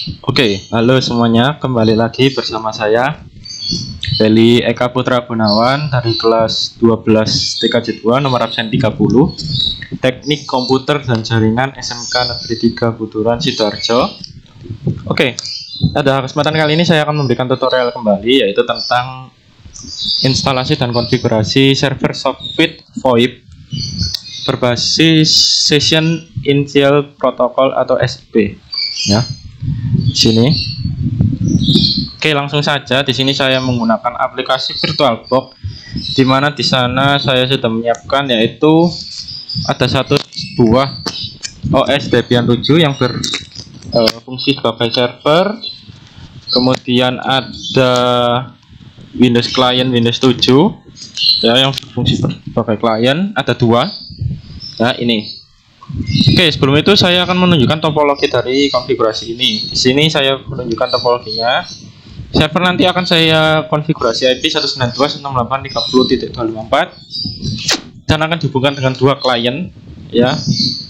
Oke, halo semuanya, kembali lagi bersama saya Feli Eka Putra Gunawan dari kelas 12 TKJ 2 nomor absen 30 Teknik Komputer dan Jaringan SMK Negeri 3 Buturan Sidoarjo. Oke, pada kesempatan kali ini saya akan memberikan tutorial kembali, yaitu tentang instalasi dan konfigurasi server software VoIP berbasis Session Initial Protocol atau SIP ya. Di sini. Oke, langsung saja. Di sini saya menggunakan aplikasi VirtualBox, di mana di sana saya sudah menyiapkan, yaitu ada satu buah OS Debian 7 yang berfungsi sebagai server. Kemudian ada Windows Client Windows 7 ya, yang berfungsi sebagai klien, ada dua. Nah, ini. Oke, sebelum itu saya akan menunjukkan topologi dari konfigurasi ini. Di sini saya menunjukkan topologinya. Server nanti akan saya konfigurasi IP 192.168.30.254 dan akan dihubungkan dengan dua klien ya.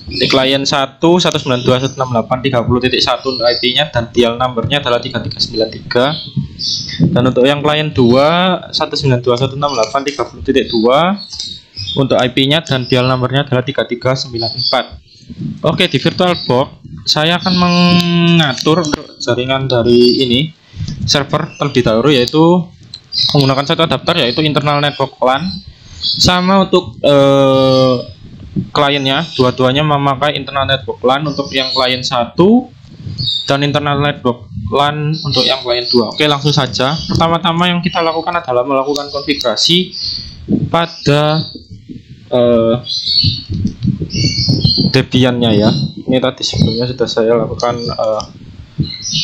Di klien 1 192.168.30.1 IP-nya dan dial number-nya adalah 3393. Dan untuk yang klien 2 192.168.30.2 untuk IP-nya dan dial number-nya adalah 3394. Oke, di VirtualBox saya akan mengatur untuk jaringan dari ini server terlebih dahulu, yaitu menggunakan satu adapter, yaitu internal network LAN. Sama untuk kliennya, dua-duanya memakai internal network LAN untuk yang klien 1 dan internal network LAN untuk yang klien 2. Oke, langsung saja. Pertama-tama yang kita lakukan adalah melakukan konfigurasi pada Debian-nya ya. Ini tadi sebelumnya sudah saya lakukan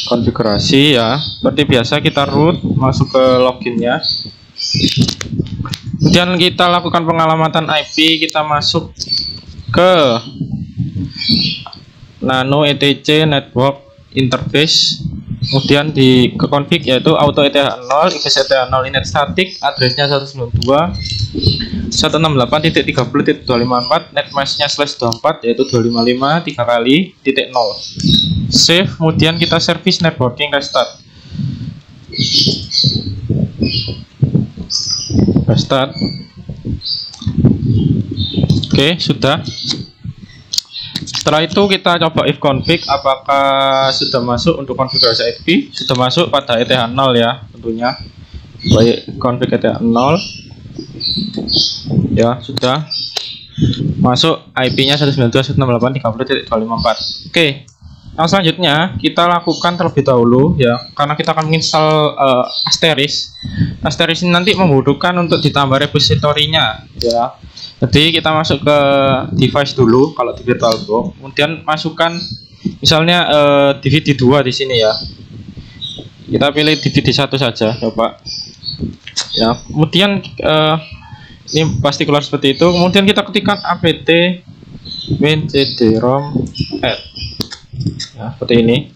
konfigurasi ya. Seperti biasa kita root, masuk ke loginnya. Kemudian kita lakukan pengalamatan IP, kita masuk ke nano etc network interface. Kemudian di ke config, yaitu auto ETH 0, IPs ETH 0 init static, addressnya 192.168.30.254, netmask-nya /24, yaitu 255 3 kali titik 0. Save, kemudian kita service networking restart. Oke, sudah. Setelah itu kita coba if config apakah sudah masuk untuk konfigurasi IP. Sudah masuk pada ETH 0 ya, tentunya. Baik, config ETH 0 ya, sudah masuk IP-nya 192.168.30.254. Oke, yang selanjutnya kita lakukan terlebih dahulu ya, karena kita akan menginstal Asterisk. Asterisk ini nanti membutuhkan untuk ditambah repositorinya ya. Jadi kita masuk ke device dulu kalau di VirtualBox, kemudian masukkan misalnya DVD 2 di sini ya. Kita pilih DVD 1 saja, coba. Ya, kemudian ini pasti keluar seperti itu. Kemudian kita ketikkan apt min cd-rom add. Ya, seperti ini.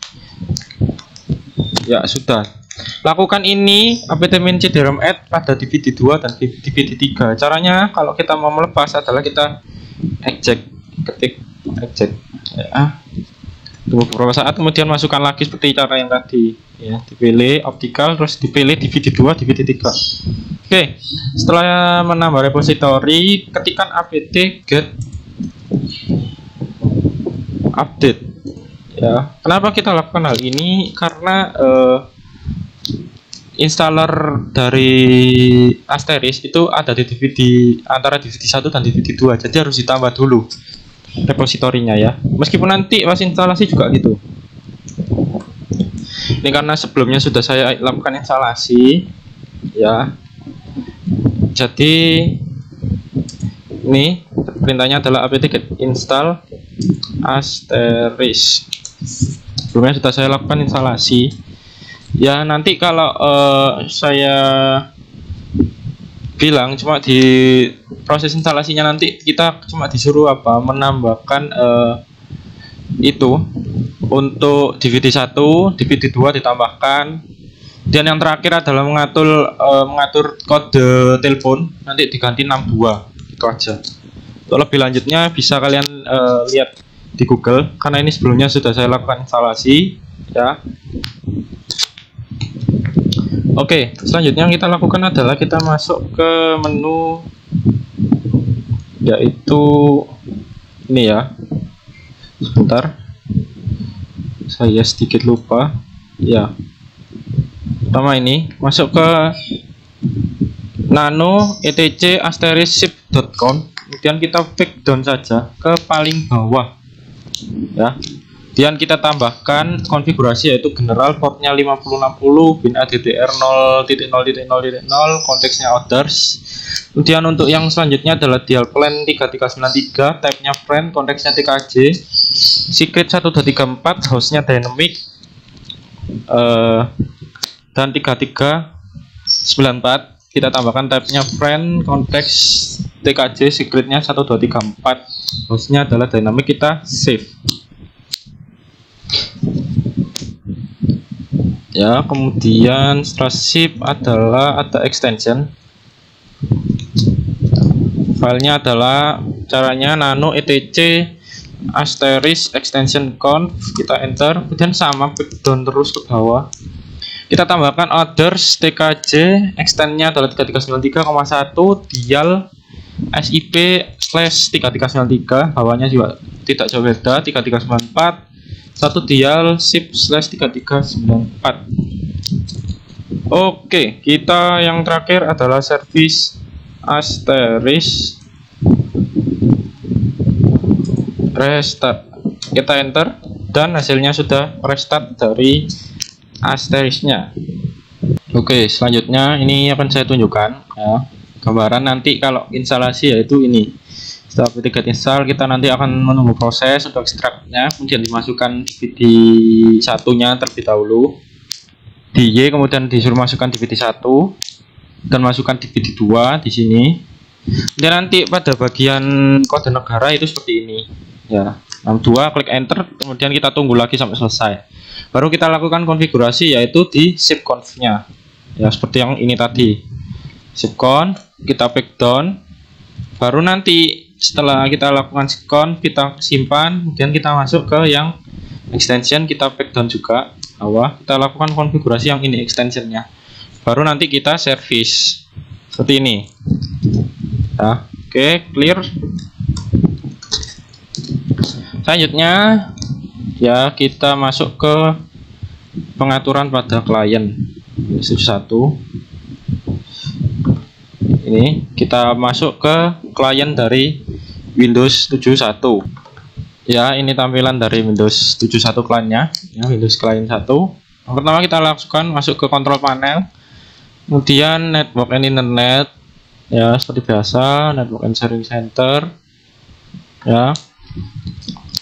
Ya, sudah. Lakukan ini apt min cd-rom add pada DVD 2 dan DVD 3. Caranya kalau kita mau melepas adalah kita eject, ketik eject ya. Tunggu beberapa saat, kemudian masukkan lagi seperti cara yang tadi ya, dipilih optical, terus dipilih DVD 2, DVD 3. Oke, setelah menambah repository, ketikkan apt get update ya. Kenapa kita lakukan hal ini? Karena installer dari Asterisk itu ada di DVD antara DVD 1 dan DVD 2, jadi harus ditambah dulu repositorinya ya. Meskipun nanti pas instalasi juga gitu. Ini karena sebelumnya sudah saya lakukan instalasi ya. Jadi ini perintahnya adalah apt get install Asterisk. Sebelumnya sudah saya lakukan instalasi. Ya, nanti kalau saya bilang cuma di proses instalasinya, nanti kita cuma disuruh apa, menambahkan itu untuk DVD 1, DVD 2 ditambahkan. Dan yang terakhir adalah mengatur kode telepon, nanti diganti 62, itu aja. Untuk lebih lanjutnya bisa kalian lihat di Google, karena ini sebelumnya sudah saya lakukan instalasi. ya. Oke, selanjutnya yang kita lakukan adalah kita masuk ke menu, yaitu ini ya. Sebentar, saya sedikit lupa ya. Pertama ini masuk ke nano etc *ship.com, kemudian kita pick down saja ke paling bawah ya. Kemudian kita tambahkan konfigurasi, yaitu general portnya 5060, bin ADDR 0.0.0.0, konteksnya others. Kemudian untuk yang selanjutnya adalah dial plan 3393, type-nya friend, konteksnya TKJ, secret 1.2.3.4, hostnya dynamic, dan 3394. Kita tambahkan type-nya friend, konteks TKJ, secretnya 1.2.3.4, hostnya adalah dynamic, kita save ya. Kemudian setelah ship adalah ada extension, filenya adalah caranya nano etc extension conf, kita enter, kemudian sama pick down terus ke bawah. Kita tambahkan others TKJ, extendnya adalah 3393,1, dial SIP /3393, bawahnya juga tidak jauh beda 3394, satu dial ship /3394. Oke, kita yang terakhir adalah service asterisk restart. Kita enter dan hasilnya sudah restart dari asterisknya. Oke, selanjutnya ini akan saya tunjukkan ya, gambaran nanti kalau instalasi, yaitu ini. Setelah ketika install, kita nanti akan menunggu proses untuk ekstraknya, kemudian dimasukkan DVD satunya terlebih dahulu di Y, kemudian disuruh masukkan DVD 1 dan masukkan DVD 2 di sini. Dan nanti pada bagian kode negara itu seperti ini ya, 62, klik enter, kemudian kita tunggu lagi sampai selesai, baru kita lakukan konfigurasi, yaitu di shipconf-nya ya, seperti yang ini tadi. Shipconf, kita pick down, baru nanti setelah kita lakukan shipconf, kita simpan, kemudian kita masuk ke yang extension, kita pick down juga bawah, kita lakukan konfigurasi yang ini extensionnya, baru nanti kita service seperti ini ya. Oke, clear. Selanjutnya ya, kita masuk ke pengaturan pada klien 71. Ini kita masuk ke klien dari Windows 71 ya. Ini tampilan dari Windows 71 kliennya ya, Windows Client 1. Yang pertama kita lakukan masuk ke control panel, kemudian network and internet ya, seperti biasa, network and sharing center ya.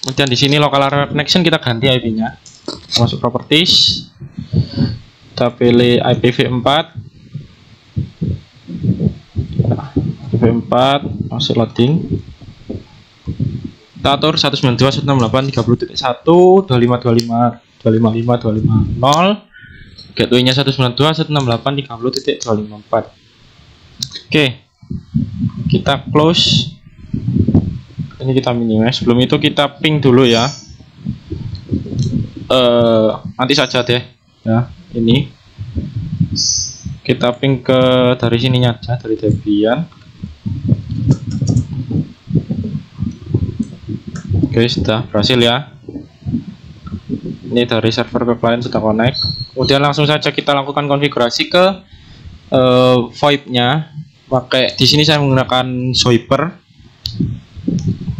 Kemudian di sini local area connection, kita ganti IP-nya, masuk properties, kita pilih IPv4 masuk loading, kita atur 192.168.30.1, 25.25.255.250, gateway-nya 192.168.30.254. Oke, kita close. Ini kita minimize. Sebelum itu kita ping dulu ya, nanti saja deh ya. Ini kita ping ke dari sininya aja, dari Debian. Oke, sudah berhasil ya. Ini dari server ke klien sudah connect. Kemudian langsung saja kita lakukan konfigurasi ke VoIP-nya. Pakai di sini saya menggunakan Swiper.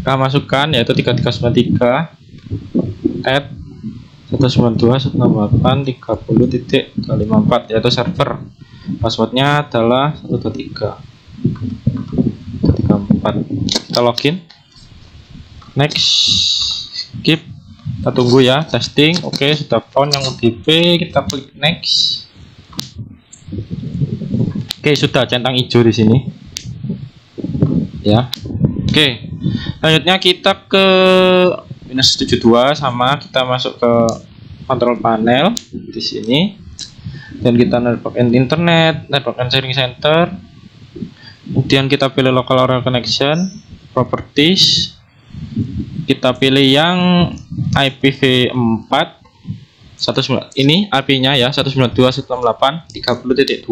Kita masukkan yaitu 3393 add 192.168.30.254, yaitu server. Passwordnya adalah 123.3.4. Kita login. Next, skip, kita tunggu ya, testing. Oke, sudah found yang UDP, kita klik next. Oke, sudah centang hijau di sini ya. Oke, selanjutnya kita ke Windows 72, sama kita masuk ke control panel di sini, dan kita network and internet, network and sharing center, kemudian kita pilih local area connection, properties, kita pilih yang IPv4 ini IP-nya ya 192.168.30.2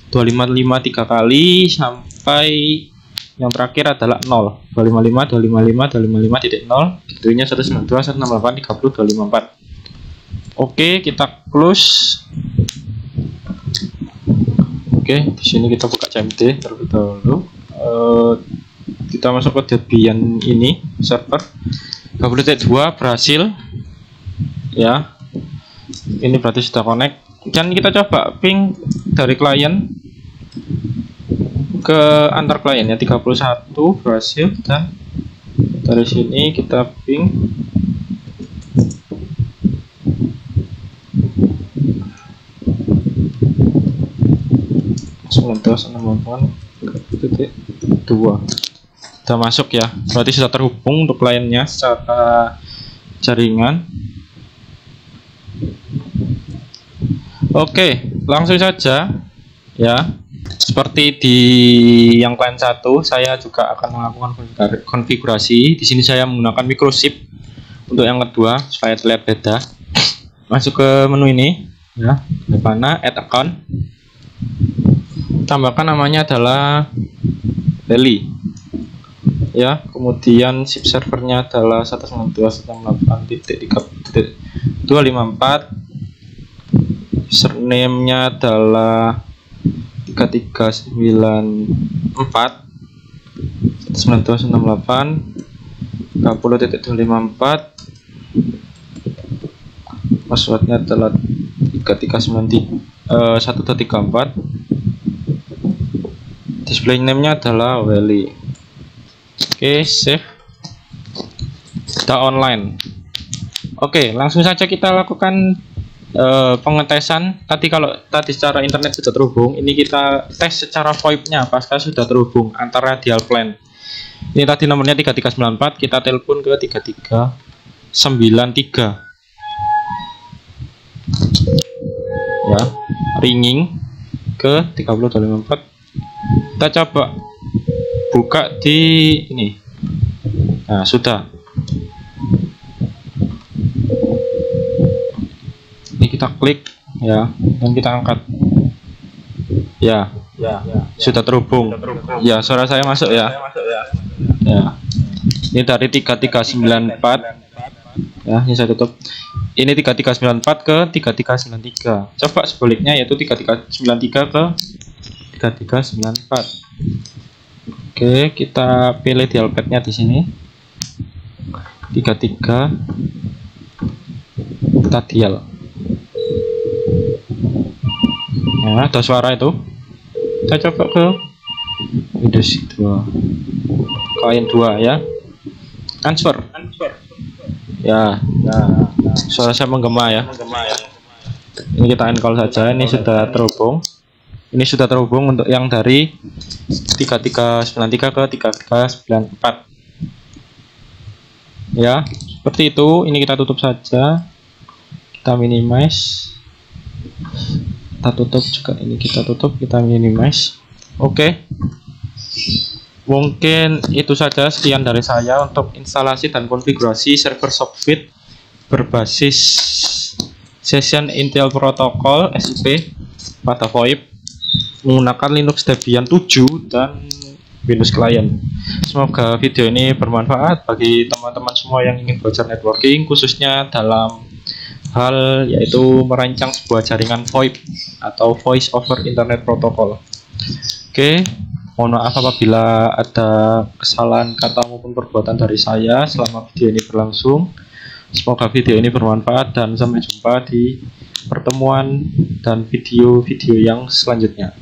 255 3 kali sampai yang terakhir adalah 0 255 255 255.0 gitunya 192.168.30.254. Oke, kita close. Oke, di sini kita buka CMD terlebih dahulu. Kita masuk ke Debian ini server 30.2 berhasil ya. Ini berarti sudah connect. Dan kita coba ping dari klien ke antar klien ya 31 berhasil, dan dari sini kita ping dua sudah masuk ya, berarti sudah terhubung untuk kliennya secara jaringan. Oke, langsung saja ya. Seperti di yang klien satu, saya juga akan melakukan konfigurasi. Di sini saya menggunakan microchip untuk yang kedua supaya terlihat beda. Masuk ke menu ini ya, di mana add account. Tambahkan namanya adalah Beli ya, kemudian SIP servernya adalah 192.168.3.254. Username-nya adalah 3394 9268 30.254. Passwordnya adalah 1.234. Display name-nya adalah Weli. Oke, save. Kita online. Oke, langsung saja kita lakukan pengetesan. Kalau tadi secara internet sudah terhubung, ini kita tes secara VoIP-nya apakah sudah terhubung antara Radial Plan. Ini tadi nomornya 3394, kita telepon ke 3393 ya, ringing ke 30.254. Kita coba buka di ini. Nah, sudah. Ini kita klik ya, dan kita angkat. Ya, sudah terhubung. Ya, suara saya masuk ya. Ya. Ini dari 3394. Ya, ini saya tutup. Ini 3394 ke 3393. Coba sebaliknya, yaitu 3393 ke 3394. Oke, kita pilih dialpad-nya di sini. 33 kita dial. Nah, ada suara itu. Kita coba ke Windows 2. Klien 2 ya. Transfer. Ya. Suara saya menggema ya. Ini kita encall saja. Ini sudah terhubung. Ini sudah terhubung untuk yang dari 3393 ke 3394. Ya, seperti itu. Ini kita tutup saja. Kita minimize. Kita tutup juga. Ini kita tutup, kita minimize. Oke. Mungkin itu saja, sekian dari saya untuk instalasi dan konfigurasi server Sockfit berbasis Session Intel Protocol SIP pada VoIP menggunakan Linux Debian 7 dan Windows Client. Semoga video ini bermanfaat bagi teman-teman semua yang ingin belajar networking, khususnya dalam hal yaitu merancang sebuah jaringan VoIP atau Voice over Internet Protocol. Oke, mohon maaf apabila ada kesalahan kata maupun perbuatan dari saya selama video ini berlangsung. Semoga video ini bermanfaat dan sampai jumpa di pertemuan dan video-video yang selanjutnya.